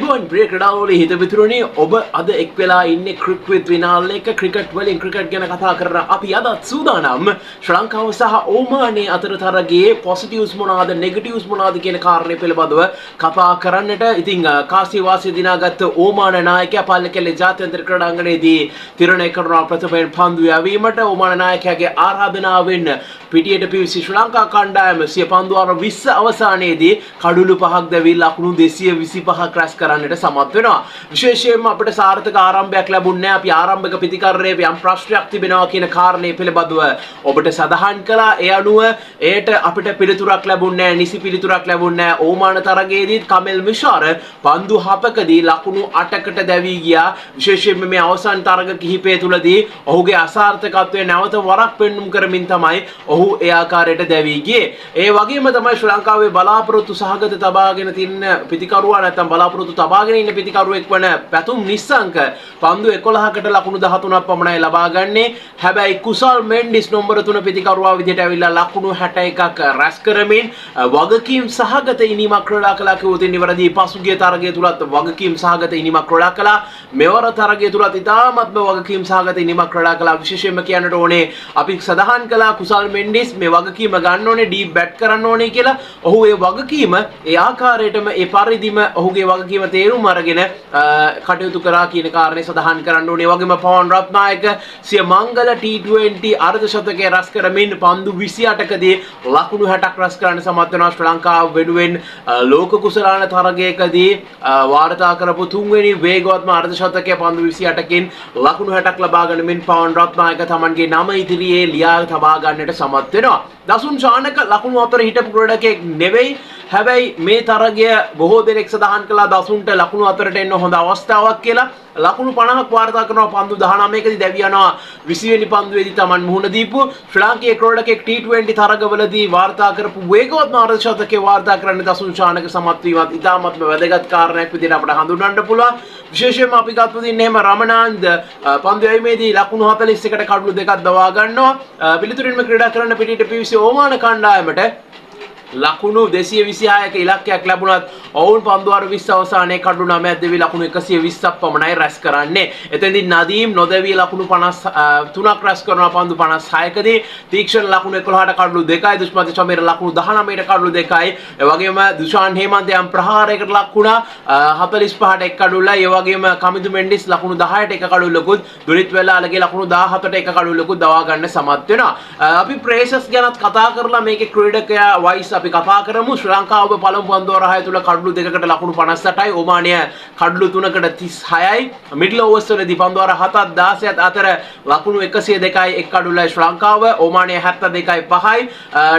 අයිබෝන් ප්‍රිය ක්‍රීඩාවල හිත විතුරුනේ ඔබ අද එක් වෙලා ඉන්නේ ක්‍රිකට් විනාල් එක ක්‍රිකට් වලින් ක්‍රිකට් ගැන කතා කරන අපි අදත් සූදානම් ශ්‍රී ලංකාව සහ ඕමානයේ අතර තරගයේ පොසිටිව්ස් මොනවාද නෙගටිව්ස් මොනවාද කියන කාරණේ පිළිබඳව කතා කරන්නට. ඉතින් කාසිය වාසිය දිනාගත් ඕමාන නායකයා පල්ලකැලේ ජාත්‍යන්තර ක්‍රීඩාංගණයේදී තිරණය කරන ප්‍රථමයෙන් පන්දු යැවීමට ඕමාන නායකයාගේ ආරාධනාවෙන් පිටියට පිවිසි ශ්‍රී ලංකා කණ්ඩායම සිය පන්දු අර 20 අවසානයේදී කඩුළු 5ක් දැවී ලකුණු 225ක් රැස් කරන්නට සමත් වෙනවා. විශේෂයෙන්ම අපිට සාර්ථක ආරම්භයක් ලැබුණේ නැහැ. අපි ආරම්භක ප්‍රතිකරණයේ යම් ප්‍රශ්නයක් තිබෙනවා කියන කාරණේ පිළිබඳව ඔබට සඳහන් කළා. ඒ අනුව එයට අපිට පිළිතුරක් ලැබුණේ නැහැ. නිසි පිළිතුරක් ලැබුණේ නැහැ. ඕමාන තරගයේදී කමෙල් මිෂාර පන්දු 7කදී ලකුණු 8කට දැවී ගියා. විශේෂයෙන්ම මේ අවසන් තරග කිහිපය තුලදී ඔහුගේ අසාර්ථකත්වය නැවත වරක් පෙන්눔 කරමින් තමයි ඔහු ඒ ආකාරයට දැවී ගියේ. ඒ වගේම තමයි ශ්‍රී ලංකාවේ බලාපොරොත්තු සහගත තබාගෙන තින්න පිතිකරුවා නැත්නම් බලාපොරොත්තු තබාගෙන ඉන්න පිතිකරුවෙක් වන පැතුම් නිස්සංක පන්දු 11කට ලකුණු 13ක් පමණයි ලබා ගන්නේ. හැබැයි කුසල් මෙන්ඩිස් නම්බර 3 පිතිකරුවා විදිහට ඇවිල්ලා ලකුණු 61ක් රැස් කරමින් වගකීම් සහගත ඉනිමක් ක්‍රීඩා කළා කිව්වොත් නිවැරදි. පසුගිය තරගය තුලත් වගකීම් සහගත ඉනිමක් ක්‍රීඩා කළා. මෙවර තරගය තුලත් ඉතාමත්ම වගකීම් සහගත ඉනිමක් ක්‍රීඩා කළා. විශේෂයෙන්ම කියන්නට ඕනේ අපි සඳහන් කළා කුසල් මෙන්ඩිස් මේ වගකීම ගන්න ඕනේ, ඩීප් බැට් කරන්න ඕනේ කියලා. ඔහු ඒ වගකීම ඒ ආකාරයටම ඒ පරිදිම ඔහුගේ වගකීම තේරුම් අරගෙන කටයුතු කරා කියන කාරණේ සඳහන් කරන්න ඕනේ. ඒ වගේම පවන් රත්නායක සිය මංගල T20 අර්ධ ශතකයේ රැස් කරමින් පන්දු 28කදී ලකුණු 60ක් රැස් කරන්න සමත් වෙනවා. ශ්‍රී ලංකාව වෙනුවෙන් ලෝක කුසලාන තරගයකදී වාර්තා කරපු තුන්වෙනි වේගවත්ම අර්ධ ශතකයේ පන්දු 28කින් ලකුණු 60ක් ලබා ගනිමින් පවන් රත්නායක තමන්ගේ නම ඉදිරියේ ලියා තබා ගන්නට සමත් වෙනවා. දසුන් ශානක ලකුණු 4 හිටපු ක්‍රීඩකයෙක් නෙවෙයි. හැබැයි මේ තරගය බොහෝ දෙනෙක් සඳහන් කළා දසුන්ට ලකුණු 4ට එන්න හොඳ අවස්ථාවක් කියලා. ලකුණු 50ක් වාර්තා කරනවා පන්දු 19කදී දැවි යනවා 20 වෙනි පන්දුවේදී Taman මුහුණ දීපු ශ්‍රී ලාංකේය ක්‍රීඩකයෙක් T20 තරගවලදී වාර්තා කරපු වේගවත් අර්ධ ශතකයේ වාර්තා කරන්න දසුන් ශානක සමත් වීමත් ඉතාමත්ම වැදගත් කාරණයක් විදිහට අපිට හඳුන්වන්න පුළුවන්. විශේෂයෙන්ම අපි ගත්තොත් ඉන්නේ එහෙම රමනාන්ද පන්දු යැවීමේදී ලකුණු 41කට කඩලු දෙකක් දවා ගන්නවා. පිළිතුරින්ම ක්‍රීඩා කරන්න පිටියට පිවිසි ඕමාන කණ්ඩායමට ලකුණු 226ක ඉලක්කයක් ලැබුණත් ඔවුන් පන්දු අර 20 අවසානයේ කඩු 9ක් දෙවි ලකුණු 120ක් පමණයි රැස් කරන්නේ. එතෙන්දී නදීම් නොදෙවි ලකුණු 53ක් රැස් කරනවා පන්දු 56කදී. තීක්ෂණ ලකුණු 11ට කඩු 2යි. දුෂ්මති චමීර ලකුණු 19ට කඩු 2යි. ඒ වගේම දුෂාන් හේමන්ත යම් ප්‍රහාරයකට ලක් වුණා 45ට එක් කඩුල්ලයි. ඒ වගේම කමිදු මෙන්ඩිස් ලකුණු 10ට එක කඩුල්ලකුත් දුරිත් වෙලාලගේ ලකුණු 17ට එක කඩුල්ලකුත් දවා ගන්න සමත් වෙනවා. අපි ප්‍රේසස් ගැනත් කතා කරලා මේකේ ක්‍රීඩකයා වයිස් අපි කතා කරමු. ශ්‍රී ලංකාව පළමු පන්දු වරහය තුල කඩලු 2කට ලකුණු 58යි. ඔමානය කඩලු 3කට 36යි. මිඩල් ඕවර්ස් වලදී පන්දු වර 7ත් 16ත් අතර ලකුණු 102යි එක් කඩලුයි ශ්‍රී ලංකාව. ඔමානය 72යි 5යි.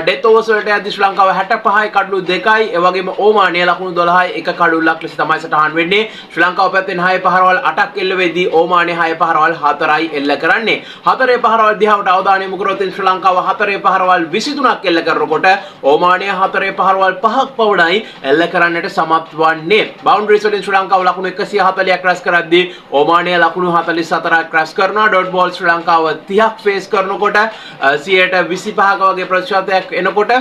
ඩෙත් ඕවර්ස් වලට යද්දී ශ්‍රී ලංකාව 65යි කඩලු 2යි. ඒ වගේම ඔමානය ලකුණු 12යි එක කඩලුවක් ලෙස තමයි සටහන් වෙන්නේ. ශ්‍රී ලංකාව පැත්තෙන් 6 පහරවල් 8ක් එල්ල වෙද්දී ඔමානය 6 පහරවල් 4යි එල්ල කරන්නේ. 4 පහරවල් දිහාට අවධානය යොමු කරොත් ශ්‍රී ලංකාව 4 පහරවල් 23ක් එල්ල කරනකොට ඔමානය 4 පහරවල් 5ක් පවණයි එල්ල කරන්නට සමත් වන්නේ. බවුන්ඩරිස් වලින් ශ්‍රී ලංකාව ලකුණු 140ක් රැස් කරද්දී ඔමානය ලකුණු 44ක් රැස් කරනවා. ඩොට් බෝල් ශ්‍රී ලංකාව 30ක් ෆේස් කරනකොට 125ක වගේ ප්‍රතිශතයක් එනකොට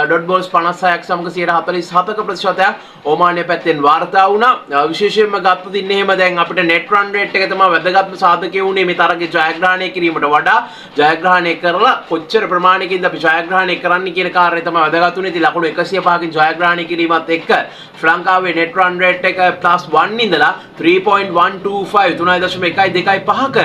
ඩොට් බෝල්ස් 56ක් සමග 147ක ප්‍රතිශතයක් ඔමානය පැත්තෙන් වාර්තා වුණා. විශේෂයෙන්ම ගත්තොත් ඉන්නේ එහෙම දැන් අපිට net run rate එක තමයි වැදගත්ම සාධකය වුණේ මේ තරගයේ ජයග්‍රහණය කිරීමට වඩා. ජයග්‍රහණය කරලා කොච්චර ප්‍රමාණයකින්ද අපි ජයග්‍රහණය කරන්න කියන කාර්යය තමයි වැදගත් වුණේ. ඉතින් ලකුණු 105කින් ජයග්‍රහණය කිරීමත් එක්ක ශ්‍රී ලංකාවේ net run rate එක +1 ඉඳලා 3.125 3.125ක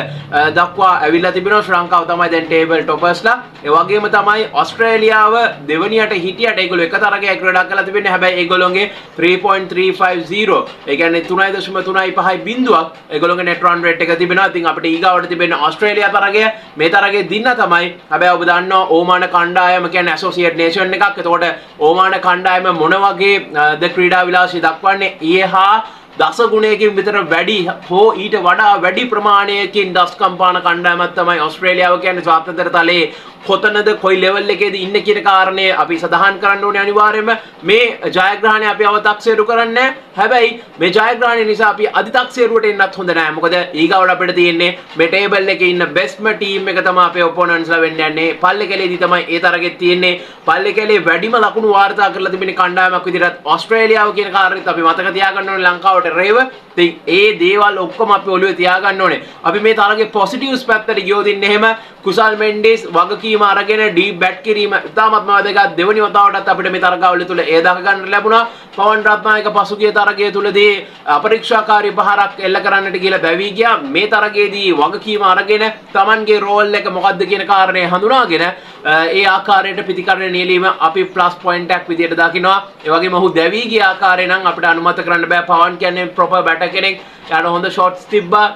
දක්වා ඇවිල්ලා තිබෙනවා. ශ්‍රී ලංකාව තමයි දැන් ටේබල් টොපර්ස්ලා. ඒ වගේම තමයි ඕස්ට්‍රේලියාව දෙවනියට හිටියට ඒගොල්ලෝ එක තරගයක් ක්‍රීඩා කරලා තිබෙන්නේ. හැබැයි ඒගොල්ලෝගේ 3.350 ඒ කියන්නේ 3.35 බිඳුවක් ඒගොල්ලෝගේ net run rate එක තිබෙනවා. ඉතින් අපිට ඊගාවට තිබෙන ඕස්ට්‍රේලියා තරගය මේ තරගයේ දින්න තමයි. හැබැයි ඔබ දන්නවා ඕමාන කණ්ඩායම කියන්නේ ඇසෝසියේට් නේෂන් එකක්. එතකොට ඕමාන කණ්ඩායම මොන වගේ ද ක්‍රීඩා විලාසය දක්වන්නේ ඊහා දස ගුණයකින් විතර වැඩි හෝ ඊට වඩා වැඩි ප්‍රමාණයකින් දස්කම් පාන කණ්ඩායමක් තමයි ඕස්ට්‍රේලියාව කියන්නේ. ස්වාතන්ත්‍ර තලයේ කොතනද කොයි ලෙවල් එකේද ඉන්නේ කියන කාරණේ අපි සඳහන් කරන්න ඕනේ අනිවාර්යයෙන්ම. මේ ජයග්‍රහණය අපි අව탁සේරු කරන්නේ. හැබැයි මේ ජයග්‍රහණය නිසා අපි අධි탁සේරුවට එන්නත් හොඳ නැහැ. මොකද ඊගාවට අපිට තියෙන්නේ මේ ටේබල් එකේ ඉන්න බෙස්ට්ම ටීම් එක තමයි අපේ ඔපොනන්ට්ස්ලා වෙන්න යන්නේ. පල්ලෙකැලේදී තමයි ඒ තරගෙත් තියෙන්නේ. පල්ලෙකැලේ වැඩිම ලකුණු වාර්තා කරලා තිබෙන කණ්ඩායමක් විදිහට ඕස්ට්‍රේලියාව කියන කාරණේත් අපි මතක තියාගන්න ඕනේ. ලංකාවට රේව. ඉතින් ඒ දේවල් ඔක්කොම අපි ඔළුවේ තියාගන්න ඕනේ. අපි මේ තරගේ පොසිටිව්ස් පැත්තට ගියොත් ඉන්නේ එහෙම කුසල් මෙන්ඩිස් වගකීම අරගෙන ඩීප් බැට් කිරීම ඉතාමත්ම වැදගත්. දෙවෙනි වතාවටත් අපිට මේ තරගාවලිය තුල ඒ දක ගන්න ලැබුණා. පවන් රත්නායක පසුගිය තරගය තුලදී අපරීක්ෂාකාරී පහරක් එල්ල කරන්නට කියලා බැවී ගියා. මේ තරගයේදී වගකීම අරගෙන Tamanගේ රෝල් එක මොකක්ද කියන කාරණේ හඳුනාගෙන ඒ ආකාරයට පිටිකරණ නියැලීම අපි ප්ලස් පොයින්ට් එකක් විදියට දකිනවා. ඒ වගේම ඔහු දැවී ගිය ආකාරය නම් අපිට අනුමත කරන්න බෑ. පවන් කියන්නේ ප්‍රොපර් බැටර් කෙනෙක්. යාට හොඳ ෂොට්ස් තිබ්බා.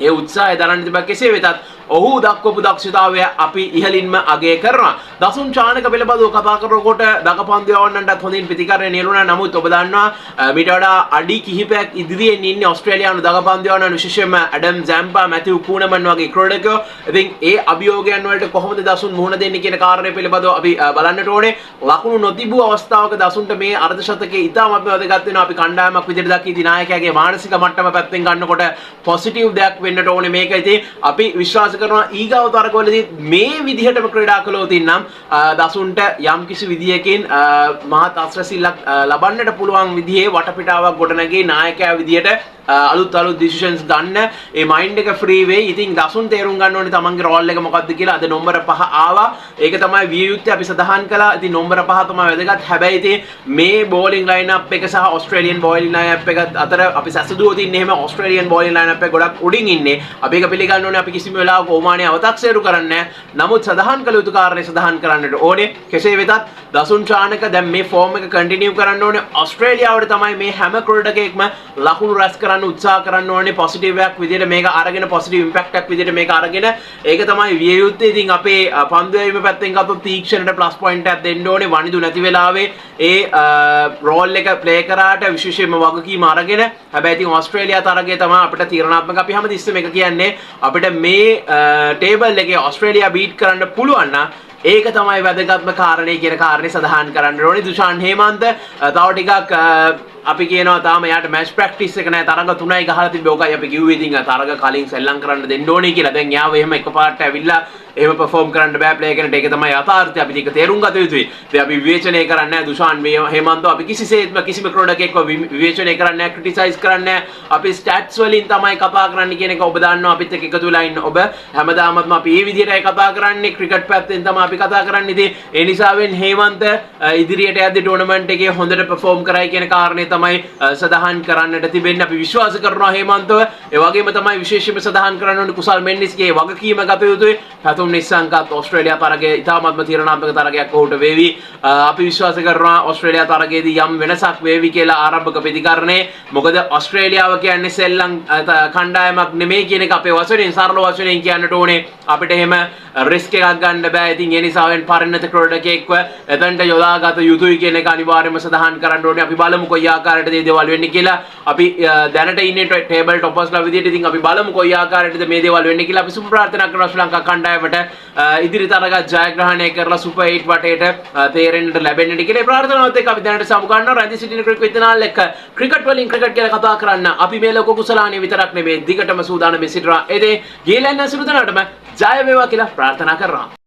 ඒ උත්සාහය දරන්න තිබ්බා. කෙසේ වෙතත් ඔහු දක්වපු දක්ෂතාවය අපි ඉහළින්ම අගය කරනවා. දසුන් චානක පිළිබඳව කතා කරනකොට දකපන්දු යවන්නටත් හොඳින් ප්‍රතිකරණය නියුණා. නමුත් ඔබ දන්නවා මීට වඩා අඩි කිහිපයක් ඉදිරියෙන් ඉන්නේ ඕස්ට්‍රේලියානු දකපන්දු යවන්න, විශේෂයෙන්ම ඇඩම් ජැම්පා, මැතිව් කූනමන් වගේ ක්‍රීඩකයෝ. ඉතින් ඒ අභියෝගයන් වලට කොහොමද දසුන් මුහුණ දෙන්නේ කියන කාරණය පිළිබඳව අපි බලන්නට ඕනේ. ලකුණු නොතිබූ අවස්ථාවක දසුන්ට මේ අර්ධ ශතකයේ ඉතාමත් වැදගත් වෙනවා. අපි කණ්ඩායමක් විදිහට දකිද්දී නායකයාගේ මානසික මට්ටම පැත්තෙන් ගන්නකොට පොසිටිව් දෙයක් වෙන්නට ඕනේ මේක. ඉතින් අපි විශ්වාස කරනවා ඊගාව තරගවලදී මේ විදිහටම ක්‍රීඩා කළොත් නම් දසුන්ට යම් කිසි විදියකින් මහත් අස්රසිල්ලක් ලබන්නට පුළුවන් විදිහේ වටපිටාවක් ගොඩනගී නායකයා විදියට අලුත් ඩිසිෂන්ස් ගන්න ඒ මයින්ඩ් එක ෆ්‍රී වෙයි. ඉතින් දසුන් තේරුම් ගන්න ඕනේ තමන්ගේ රෝල් එක මොකක්ද කියලා. අද නම්බර 5 ආවා. ඒක තමයි විය යුත්තේ අපි සඳහන් කළා. ඉතින් නම්බර 5 තමයි වැදගත්. හැබැයි ඉතින් මේ බෝලින් ලයින් අප් එක සහ ඕස්ට්‍රේලියන් බෝලින් ලයින් අප් එක අතර අපි සැසදුවොත් ඉන්නේ එහෙම ඕස්ට්‍රේලියන් බෝලින් ලයින් අප් එක ගොඩක් උඩින් ඉන්නේ. අපි ඒක පිළිගන්න ඕනේ. අපි කිසිම වෙලාවක ඕමානය අවතක්සේරු කරන්නේ නැහැ. නමුත් සඳහන් කළ යුතු කාරණේ සඳහන් කරන්නට ඕනේ. කෙසේ වෙතත් දසුන් චානක දැන් මේ ෆෝම් එක කන්ටිනියු කරන්න ඕනේ. ඕස්ට්‍රේලියාවට තමයි මේ හැම ක්‍රීඩකයෙක්ම ලකුණු රැස් කරන්න උත්සාහ කරන්න ඕනේ. පොසිටිව් එකක් විදිහට මේක අරගෙන පොසිටිව් ඉම්පැක්ට් එකක් විදිහට මේක අරගෙන ඒක තමයි විය යුත්තේ. ඉතින් අපේ පන්දු යැවීම පැත්තෙන් ගත්තොත් තීක්ෂණයට ප්ලස් පොයින්ට් එකක් දෙන්න ඕනේ. වනිදු නැති වෙලාවේ ඒ රෝල් එක ප්ලේ කරාට විශේෂයෙන්ම වගකීම අරගෙන. හැබැයි ඉතින් ඕස්ට්‍රේලියා තරගය තමයි අපිට තීරණාත්මක. අපි හැමතිස්සෙම එක කියන්නේ අපිට මේ ටේබල් එකේ ඕස්ට්‍රේලියා බීට් කරන්න පුළුවන් නම් ඒක තමයි වැදගත්ම කාරණේ කියන කාරණේ සඳහන් කරන්න ඕනේ. දුෂාන් හේමන්ත තව ටිකක් අපි කියනවා තාම යාට මැච් ප්‍රැක්ටිස් එක නැහැ. තරඟ 3යි ගහලා තිබ්බේ. ඕකයි අපි කිව්වේ ඉතින් තරඟ කලින් සෙල්ලම් කරන්න දෙන්න ඕනේ කියලා. දැන් යාව එහෙම එකපාරට ඇවිල්ලා එහෙම perform කරන්න බෑ ප්ලේ කෙනට. ඒක තමයි යථාර්ථය. අපි ඒක තේරුම් ගත යුතුයි. ඉතින් අපි විවේචනය කරන්නේ නැහැ දුෂාන් හේමන්තව. අපි කිසිසේත්ම කිසිම ක්‍රීඩකයෙක්ව විවේචනය කරන්නේ නැහැ, ක්‍රිටිසයිස් කරන්නේ නැහැ. අපි ස්ටැට්ස් වලින් තමයි කතා කරන්න කියන එක ඔබ දන්නවා. අපිත් එක්ක එකතු වෙලා ඉන්න ඔබ හැමදාමත්ම අපි මේ විදිහටයි කතා කරන්නේ. ක්‍රිකට් පැත්තෙන් තමයි අපි කතා කරන්නේ. ඉතින් ඒ නිසාවෙන් හේමන්ත ඉදිරියට යද්දී ටෝර්නමන්ට් එකේ හොඳට perform කරයි කියන කාරණේ තමයි සඳහන් කරන්නට තිබෙන්නේ. අපි විශ්වාස කරනවා හේමන්තව. ඒ වගේම තමයි විශේෂයෙන්ම සඳහන් කරන්න ඕනේ කුසල් මෙන්ඩිස්ගේ වගකීම ගත යුතුයි. පැතුම් නිස්සංකත් ඕස්ට්‍රේලියා තරගයේ ඉතාමත්ම තීරණාත්මක තරගයක් ඔහුට වේවි. අපි විශ්වාස කරනවා ඕස්ට්‍රේලියා තරගයේදී යම් වෙනසක් වේවි කියලා ආරම්භක ප්‍රතිකරණේ. මොකද ඕස්ට්‍රේලියාව කියන්නේ සෙල්ලම් කණ්ඩායමක් නෙමෙයි කියන එක අපේ වචනෙන් සරල වචනෙන් කියන්නට ඕනේ. අපිට එහෙම රිස්ක් එකක් ගන්න බෑ. ඉතින් ඒ නිසාවෙන් පරිණත ක්‍රීඩකයෙක්ව එතනට යොදාගත යුතුයි කියන එක අනිවාර්යයෙන්ම සඳහන් කරන්න ඕනේ. අපි බලමු කොයි ආකාරයටද මේ දේවල් වෙන්නේ කියලා. අපි දැනට ඉන්නේ ටේබල් ටොපර්ස්ලා විදිහට. ඉතින් අපි බලමු කොයි ආකාරයටද මේ දේවල් වෙන්නේ කියලා. අපි සුබ ප්‍රාර්ථනා කරනවා ශ්‍රී ලංකා කණ්ඩායමට ඉදිරි තරග ජයග්‍රහණය කරලා සුපර් 8 වටේට තේරෙන්නට ලැබෙන්නට කියලා ප්‍රාර්ථනාවත් එක්ක අපි දැනට සමු ගන්නවා. රැඳී සිටින ක්‍රිකට් විද්‍යානාල එක්ක ක්‍රිකට් වලින් ක්‍රිකට් ගැන කතා කරන්න අපි මේ ලෝක කුසලානිය විතරක් නෙමෙයි දිගටම සූදානම් වෙ සිටිනවා. ඒ දේ ගියලන්න සුළුදනටම ජය වේවා කියලා ප්‍රාර්ථනා කරනවා.